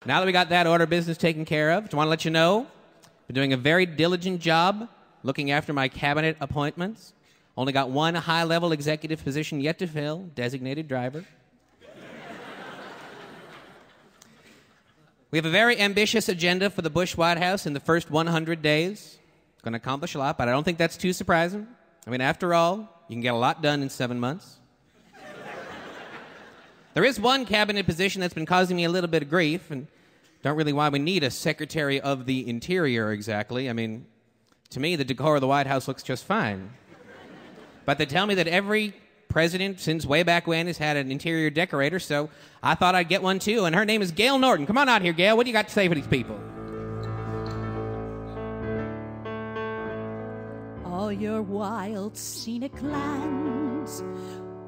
Now that we got that order of business taken care of, I want to let you know I've been doing a very diligent job looking after my cabinet appointments. Only got one high-level executive position yet to fill, designated driver. We have a very ambitious agenda for the Bush White House in the first 100 days. Going to accomplish a lot, but I don't think that's too surprising. I mean, after all, you can get a lot done in 7 months. There is one cabinet position that's been causing me a little bit of grief, and don't really why we need a Secretary of the Interior exactly. I mean, to me, the decor of the White House looks just fine. But they tell me that every president since way back when has had an interior decorator, so I thought I'd get one too, and her name is Gail Norton. Come on out here, Gail. What do you got to say for these people? All your wild, scenic lands,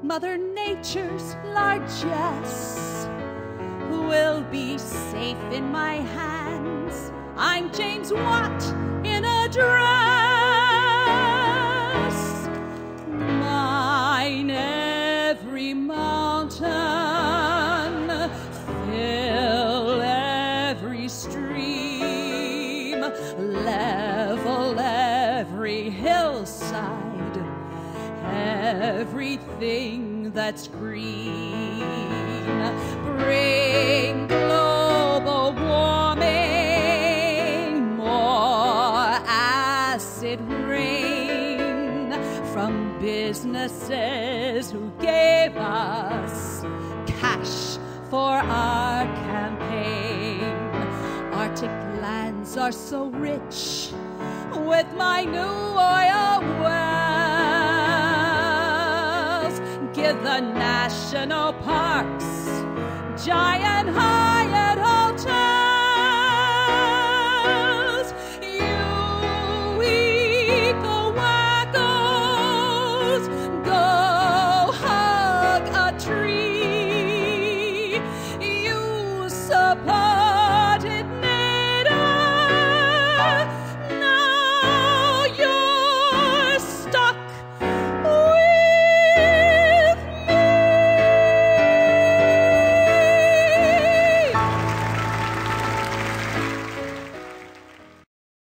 Mother Nature's largesse, will be safe in my hands. I'm James Watt in a dress. Mine every mountain, fill every stream, level every hillside, everything that's green. Bring global warming, more acid rain from businesses who gave us cash for our campaign. Arctic lands are so rich with my new oil wells. Give the national parks giant higher